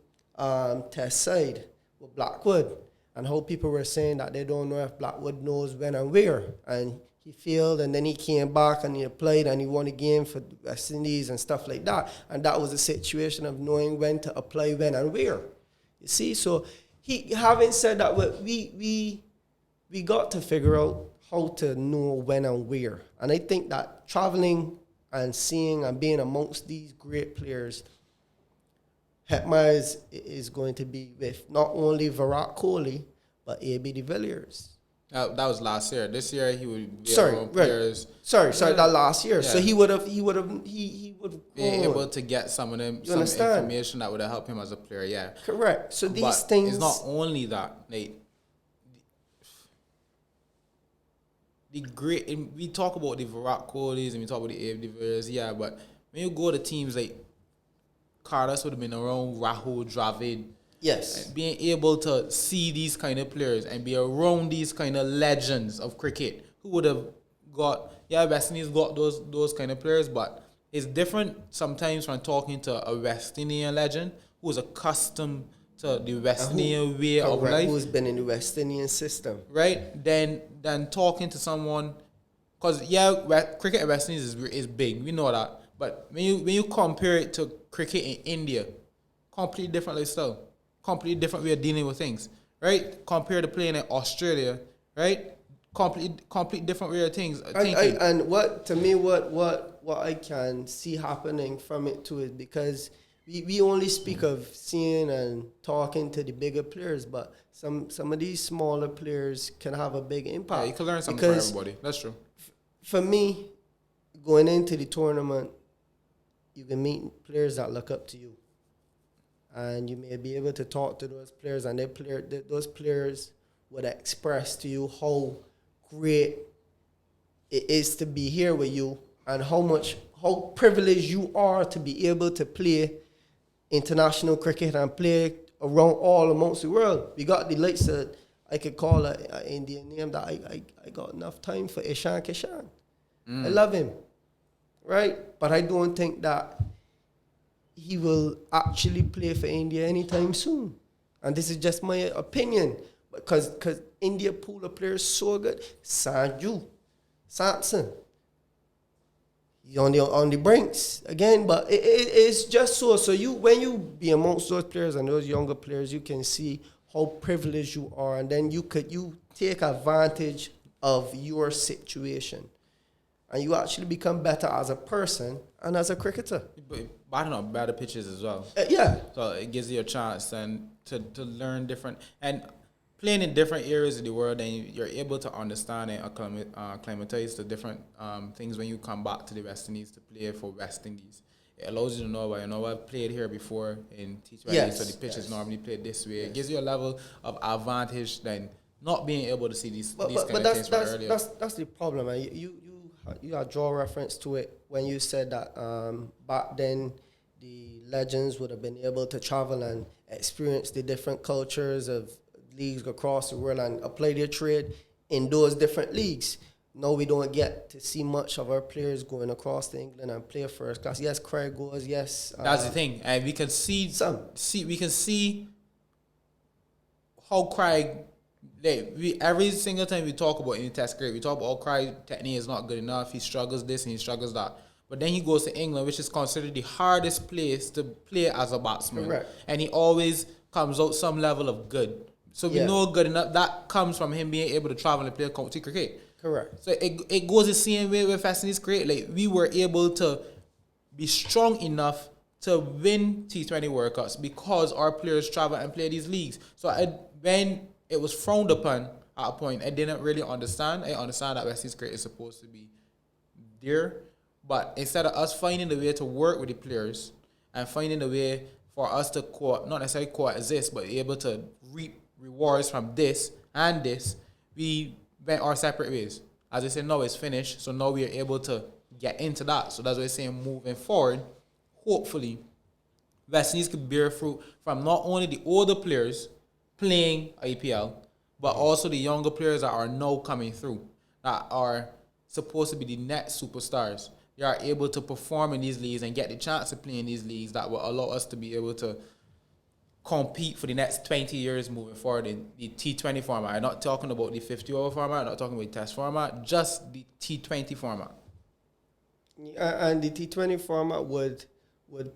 test side with Blackwood, and how people were saying that they don't know if Blackwood knows when and where. And he failed, and then he came back and he applied and he won a game for West Indies and stuff like that. And that was a situation of knowing when to apply when and where. You see, so having said that, we got to figure out how to know when and where. And I think that traveling and seeing and being amongst these great players, Hetma is going to be with not only Virat Kohli, but A.B. de Villiers. That was last year. This year he would be players. Sorry, that last year. Yeah. So he would be able to get some of them, some information that would have helped him as a player. Yeah, correct. So these things. It's not only that, Nate. We talk about the Virat Kohlis and we talk about the A.B. de Villiers, yeah, but when you go to teams like Carlos would have been around, Rahul Dravid. Yes. Being able to see these kind of players and be around these kind of legends of cricket who would have got, West Indies got those kind of players, but it's different sometimes from talking to a West Indian legend who's accustomed to the West Indian way of life. Who's been in the West Indian system. Right? Than talking to someone, because cricket in West Indies is big, we know that, but when you compare it to cricket in India, completely different lifestyle. Completely different way of dealing with things, right? Compared to playing in Australia, right? Complete different way of things. And what I can see happening from it too is because we only speak of seeing and talking to the bigger players, but some of these smaller players can have a big impact. Yeah, you can learn something from everybody. That's true. For me, going into the tournament, you can meet players that look up to you. And you may be able to talk to those players, and those players would express to you how great it is to be here with you, and how privileged you are to be able to play international cricket and play around all amongst the world. We got the likes of, I could call an Indian name that I got enough time for, Ishan Kishan. I love him, right? But I don't think that he will actually play for India anytime soon. And this is just my opinion. Because India pool of players so good. Sanju, Samson. He's on the brinks again, but it's just so. So when you be amongst those players and those younger players, you can see how privileged you are, and then you take advantage of your situation, and you actually become better as a person and as a cricketer. Batting on better pitches as well. Yeah. So it gives you a chance and to learn different and playing in different areas of the world, and you're able to understand and acclimatize to different things when you come back to the West Indies to play for West Indies. It allows you to know, I've played here before in T20, so the pitch is normally played this way. It gives you a level of advantage than not being able to see these kind of things from earlier. That's the problem. And you had draw reference to it when you said that back then the legends would have been able to travel and experience the different cultures of leagues across the world and apply their trade in those different leagues. No, we don't get to see much of our players going across to England and play first class. Yes, Craig goes. Yes, that's the thing, and we can see how Craig. Every single time we talk about in Test cricket, we talk about Craig technique is not good enough. He struggles this and he struggles that. But then he goes to England, which is considered the hardest place to play as a batsman. Correct. And he always comes out some level of good. So we know good enough. That comes from him being able to travel and play county cricket. Correct. So it goes the same way with West Indies cricket. Like, we were able to be strong enough to win T20 World Cups because our players travel and play these leagues. So when it was frowned upon at a point, I didn't really understand. I understand that West Indies cricket is supposed to be there. But instead of us finding a way to work with the players and finding a way for us to not necessarily coexist, but be able to reap rewards from this and this, we went our separate ways. As I said, now it's finished, so now we are able to get into that. So that's why I'm saying moving forward, hopefully, West Indies could bear fruit from not only the older players playing IPL, but also the younger players that are now coming through, that are supposed to be the next superstars. They are able to perform in these leagues and get the chance to play in these leagues that will allow us to be able to compete for the next 20 years moving forward in the T20 format. I'm not talking about the 50-over format, I'm not talking about the test format, just the T20 format. And the T20 format would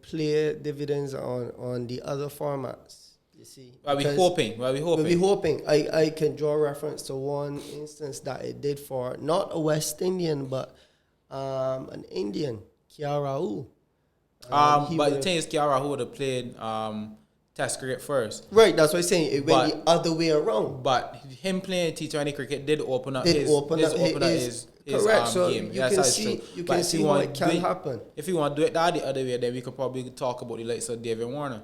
play dividends on the other formats. You see, we're hoping. I can draw reference to one instance that it did for not a West Indian but an Indian, Kiara. But the thing is, Kiara would have played Test cricket first. Right, that's what I'm saying. It went the other way around. But him playing T20 cricket did open up his correct. So game. You can see how it can happen. If you want to do it the other way, then we could probably talk about the likes of David Warner.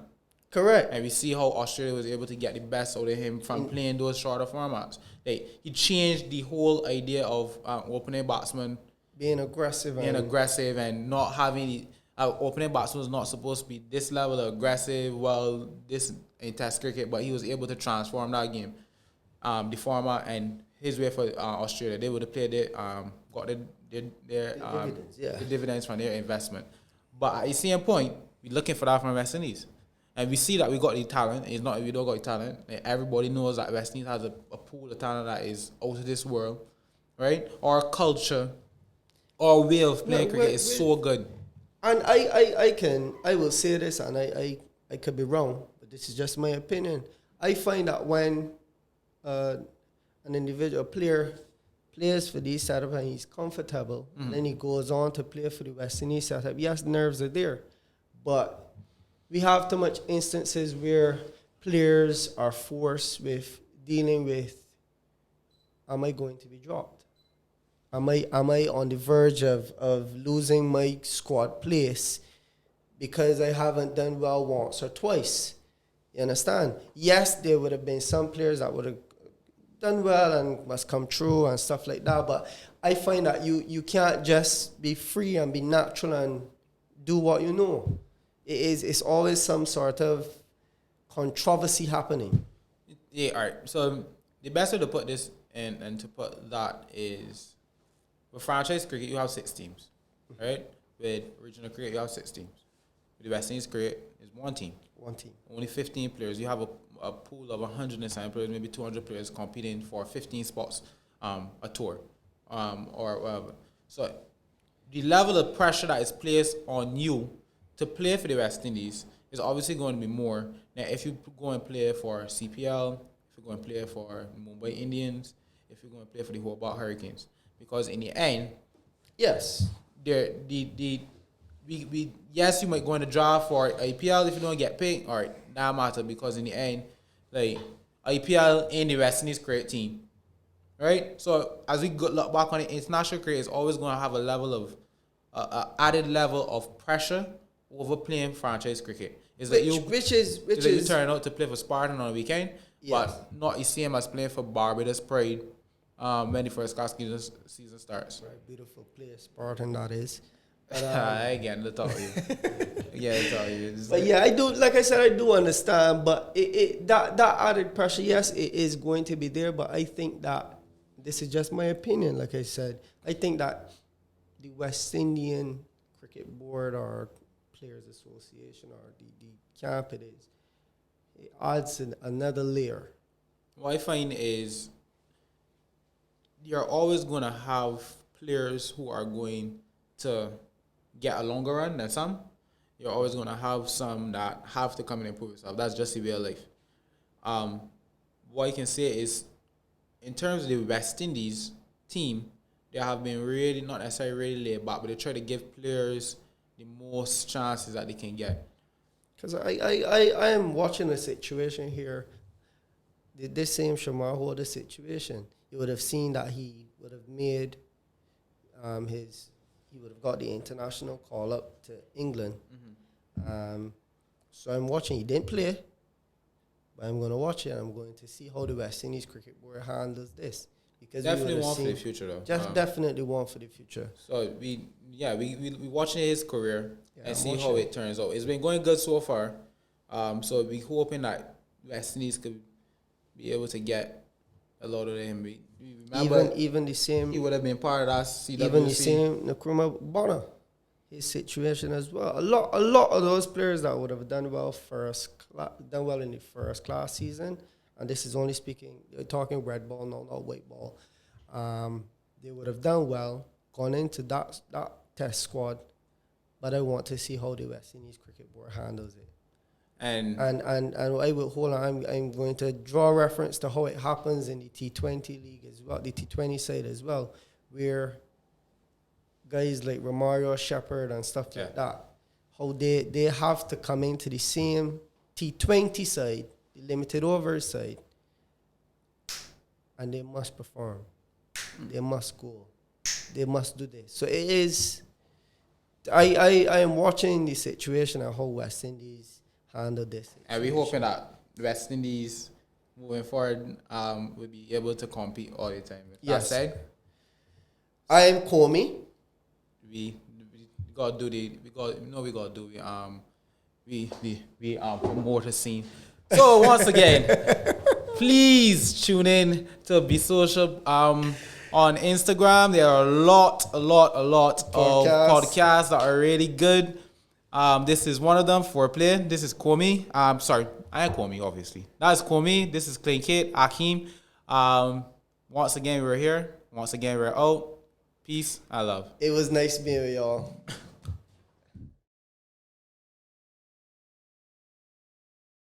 Correct. And we see how Australia was able to get the best out of him from playing those shorter formats. He changed the whole idea of opening batsmen being aggressive and not having opening batsman was not supposed to be this level of aggressive. Well, this in Test cricket, but he was able to transform that game, the format and his way for Australia. They would have played it, got the dividends from their investment. But at the same point, we're looking for that from West Indies. And we see that we got the talent. It's not we don't got the talent. Everybody knows that West Indies has a pool of talent that is out of this world, right? Our culture, our way of playing cricket is so good. And I will say this, and I could be wrong, but this is just my opinion. I find that when an individual player plays for these setup and he's comfortable, and then he goes on to play for the West Indies setup, yes, nerves are there, but we have too much instances where players are forced with dealing with, am I going to be dropped? Am I on the verge of losing my squad place because I haven't done well once or twice? You understand? Yes, there would have been some players that would have done well and must come through and stuff like that, but I find that you can't just be free and be natural and do what you know. It's always some sort of controversy happening. Yeah, all right. So the best way to put this and to put that is, with franchise cricket, you have 6 teams, right? With regional cricket, you have 6 teams. With the West Indies cricket, it's 1 team. 1 team. Only 15 players. You have a pool of 107 players, maybe 200 players competing for 15 spots, a tour, or whatever. So the level of pressure that is placed on you to play for the West Indies is obviously going to be more Now, if you go and play for CPL, if you go and play for Mumbai Indians, if you go and play for the Hobart Hurricanes, because in the end, Yes. Yes, you might go in the draft for IPL if you don't get picked. All right, that matter because in the end, like IPL in the West Indies cricket team, right? So as we look back on it, international cricket is always going to have a level of added level of pressure over playing franchise cricket. Which is you turn out to play for Spartan on a weekend, Yes. but not the same as playing for Barbados Pride when the first class season starts. right, beautiful player, Spartan that is. But, Again, let's talk to you. Let's talk to you. but yeah, I do. Like I said, I do understand. But that added pressure, yes, it is going to be there. But I think that this is just my opinion. Like I said, I think that the West Indian Cricket Board or Players Association or the camp it adds another layer. What I find is you're always going to have players who are going to get a longer run than some. You're always going to have some that have to come and improve yourself. That's just the way of life. What I can say is, in terms of the West Indies team, they have been really, not necessarily really laid back, but they try to give players the most chances that they can get. Because I am watching a situation here. This same Shamar Holder situation, you would have seen that he would have made he would have got the international call up to England. So I'm watching. He didn't play, but I'm going to watch it. And I'm going to see how the West Indies Cricket Board handles this. Because Definitely one for the future, though. Just definitely one for the future. So we watching his career and see how it turns out. It's been going good so far. So we hoping that West Indies could be able to get a lot of them. We remember even the same. He would have been part of that CWC. Even the same Nkrumah Bonner, his situation as well. A lot of those players that would have done well in the first class season, and this is only talking red ball, not white ball. They would have done well, gone into that test squad, but I want to see how the West Indies Cricket Board handles it. And I will hold on. I'm going to draw reference to how it happens in the T20 league as well, the T20 side as well, where guys like Romario Shepherd and stuff like that, how they have to come into the same T20 side, the limited overs side, and they must perform. They must go. They must do this. So it is. I am watching the situation of how West Indies handle this. And we're hoping that West Indies moving forward will be able to compete all the time. With that said, I am Commie. We gotta promote the scene. So once again, please tune in to Be Social on Instagram. There are a lot of podcasts that are really good. This is one of them, FourPlay. This is Commie. Sorry, I am Commie, obviously. That's Commie. This is Clinkett, Akeem. Once again, we're here. Once again, we're out. Peace. I love. It was nice being with y'all.